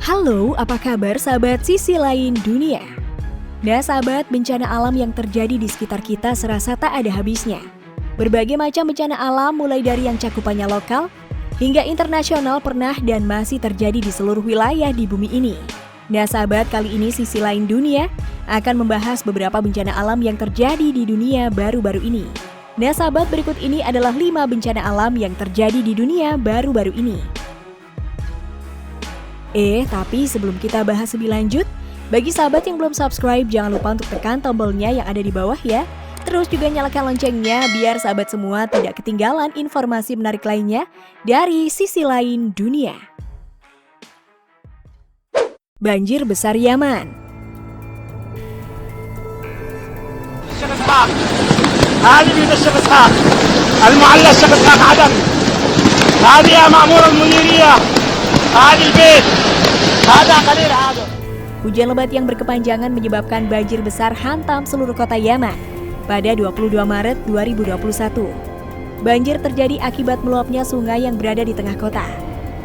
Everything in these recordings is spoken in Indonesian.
Halo, apa kabar sahabat sisi lain dunia? Nah sahabat, bencana alam yang terjadi di sekitar kita serasa tak ada habisnya. Berbagai macam bencana alam mulai dari yang cakupannya lokal hingga internasional pernah dan masih terjadi di seluruh wilayah di bumi ini. Nah sahabat, kali ini sisi lain dunia akan membahas beberapa bencana alam yang terjadi di dunia baru-baru ini. Nah sahabat, berikut ini adalah 5 bencana alam yang terjadi di dunia baru-baru ini. Tapi sebelum kita bahas lebih lanjut, bagi sahabat yang belum subscribe, jangan lupa untuk tekan tombolnya yang ada di bawah ya. Terus juga nyalakan loncengnya biar sahabat semua tidak ketinggalan informasi menarik lainnya dari sisi lain dunia. Banjir besar Yaman. هذه بيت الشيخ اسحاق المعلى الشيخ اسحاق عدن هذه يا مأمور المنيرية هذه البيت هذا قليل هذا. Hujan lebat yang berkepanjangan menyebabkan banjir besar hantam seluruh kota Yaman pada 22 Maret 2021. Banjir terjadi akibat meluapnya sungai yang berada di tengah kota.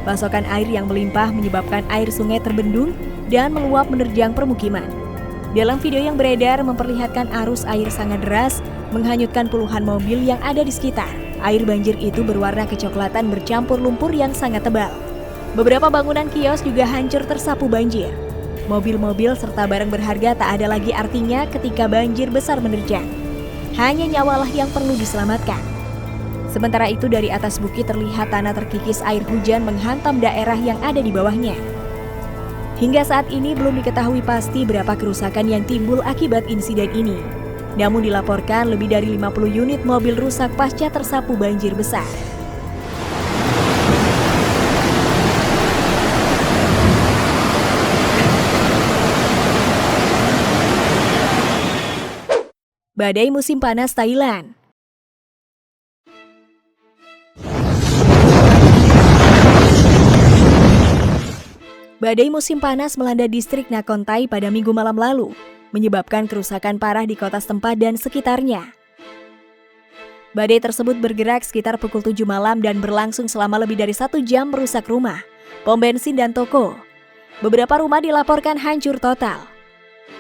Pasokan air yang melimpah menyebabkan air sungai terbendung dan meluap menerjang permukiman. Dalam video yang beredar memperlihatkan arus air sangat deras menghanyutkan puluhan mobil yang ada di sekitar. Air banjir itu berwarna kecoklatan bercampur lumpur yang sangat tebal. Beberapa bangunan kios juga hancur tersapu banjir. Mobil-mobil serta barang berharga tak ada lagi artinya ketika banjir besar menerjang. Hanya nyawalah yang perlu diselamatkan. Sementara itu dari atas bukit terlihat tanah terkikis air hujan menghantam daerah yang ada di bawahnya. Hingga saat ini belum diketahui pasti berapa kerusakan yang timbul akibat insiden ini. Namun dilaporkan lebih dari 50 unit mobil rusak pasca tersapu banjir besar. Badai musim panas Thailand. Badai musim panas melanda distrik Nakhon Thai pada Minggu malam lalu, menyebabkan kerusakan parah di kota setempat dan sekitarnya. Badai tersebut bergerak sekitar pukul 7 malam dan berlangsung selama lebih dari 1 jam merusak rumah, pom bensin dan toko. Beberapa rumah dilaporkan hancur total.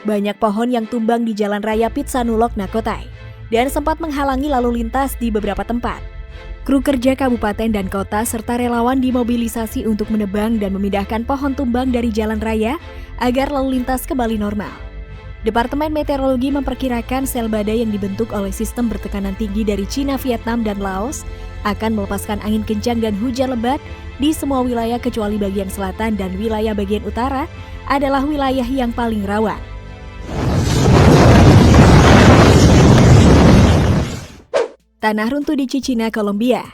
Banyak pohon yang tumbang di jalan raya Pitsanulok Nakhon Thai dan sempat menghalangi lalu lintas di beberapa tempat. Kru kerja kabupaten dan kota serta relawan dimobilisasi untuk menebang dan memindahkan pohon tumbang dari jalan raya agar lalu lintas kembali normal. Departemen Meteorologi memperkirakan sel badai yang dibentuk oleh sistem bertekanan tinggi dari Cina, Vietnam, dan Laos akan melepaskan angin kencang dan hujan lebat di semua wilayah kecuali bagian selatan dan wilayah bagian utara adalah wilayah yang paling rawan. Tanah runtuh di Cicina, Kolombia.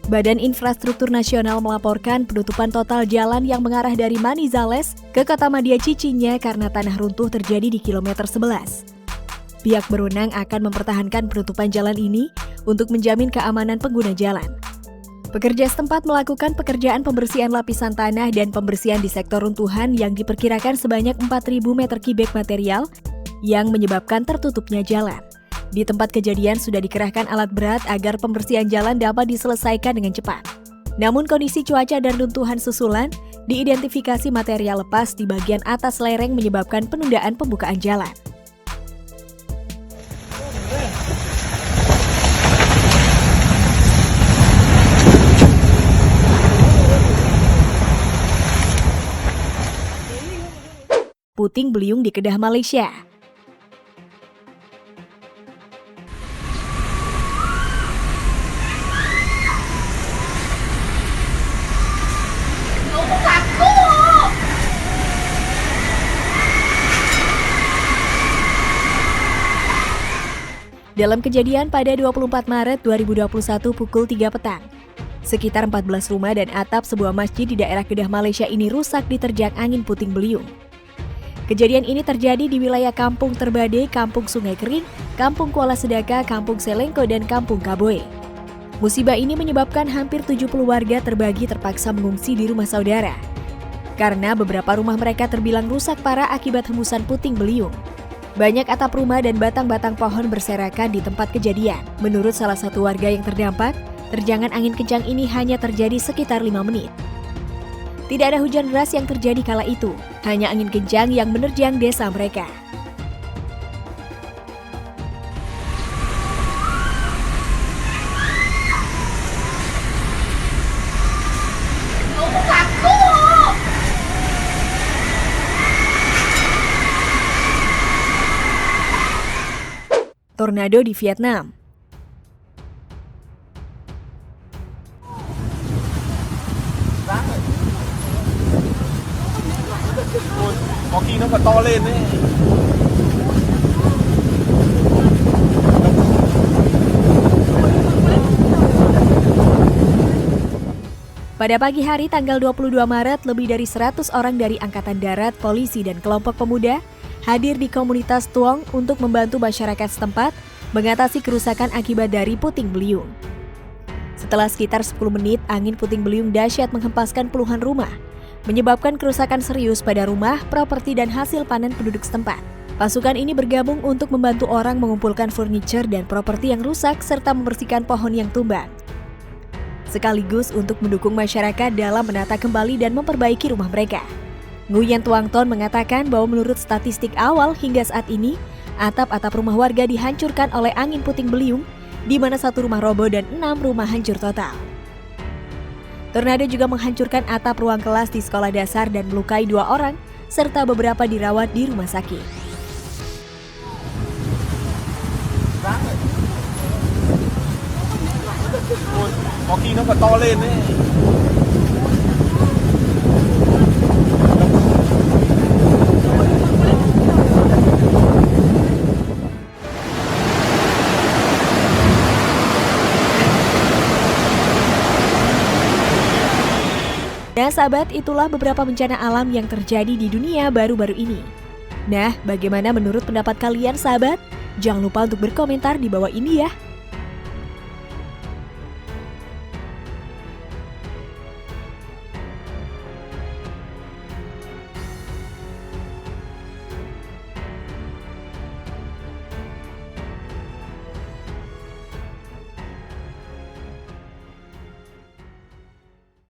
Badan Infrastruktur Nasional melaporkan penutupan total jalan yang mengarah dari Manizales ke kota Madya Cicinya karena tanah runtuh terjadi di kilometer 11. Pihak berwenang akan mempertahankan penutupan jalan ini untuk menjamin keamanan pengguna jalan. Pekerja setempat melakukan pekerjaan pembersihan lapisan tanah dan pembersihan di sektor runtuhan yang diperkirakan sebanyak 4.000 meter kubik material yang menyebabkan tertutupnya jalan. Di tempat kejadian sudah dikerahkan alat berat agar pembersihan jalan dapat diselesaikan dengan cepat. Namun kondisi cuaca dan runtuhan susulan diidentifikasi material lepas di bagian atas lereng menyebabkan penundaan pembukaan jalan. Puting beliung di Kedah, Malaysia. Dalam kejadian pada 24 Maret 2021 pukul 3 petang, sekitar 14 rumah dan atap sebuah masjid di daerah Kedah, Malaysia ini rusak diterjang angin puting beliung. Kejadian ini terjadi di wilayah Kampung Terbade, Kampung Sungai Kering, Kampung Kuala Sedaka, Kampung Selengko, dan Kampung Kaboe. Musibah ini menyebabkan hampir 70 warga terbagi terpaksa mengungsi di rumah saudara. karena beberapa rumah mereka terbilang rusak parah akibat hembusan puting beliung. Banyak atap rumah dan batang-batang pohon berserakan di tempat kejadian. Menurut salah satu warga yang terdampak, terjangan angin kencang ini hanya terjadi sekitar 5 menit. Tidak ada hujan deras yang terjadi kala itu, hanya angin kencang yang menerjang desa mereka. Tornado di Vietnam. Có khi nó còn to lên đấy. Pada pagi hari tanggal 22 Maret, lebih dari 100 orang dari Angkatan Darat, polisi, dan kelompok pemuda hadir di komunitas Tuong untuk membantu masyarakat setempat mengatasi kerusakan akibat dari puting beliung. Setelah sekitar 10 menit, angin puting beliung dahsyat menghempaskan puluhan rumah, menyebabkan kerusakan serius pada rumah, properti, dan hasil panen penduduk setempat. Pasukan ini bergabung untuk membantu orang mengumpulkan furniture dan properti yang rusak serta membersihkan pohon yang tumbang. Sekaligus untuk mendukung masyarakat dalam menata kembali dan memperbaiki rumah mereka. Nguyen Tuang Ton mengatakan bahwa menurut statistik awal hingga saat ini, atap-atap rumah warga dihancurkan oleh angin puting beliung, di mana 1 rumah roboh dan 6 rumah hancur total. Tornado juga menghancurkan atap ruang kelas di sekolah dasar dan melukai 2 orang, serta beberapa dirawat di rumah sakit. Có khi nó còn to lên đấy. Nah sahabat, itulah beberapa bencana alam yang terjadi di dunia baru-baru ini. Nah, bagaimana menurut pendapat kalian sahabat? Jangan lupa untuk berkomentar di bawah ini ya.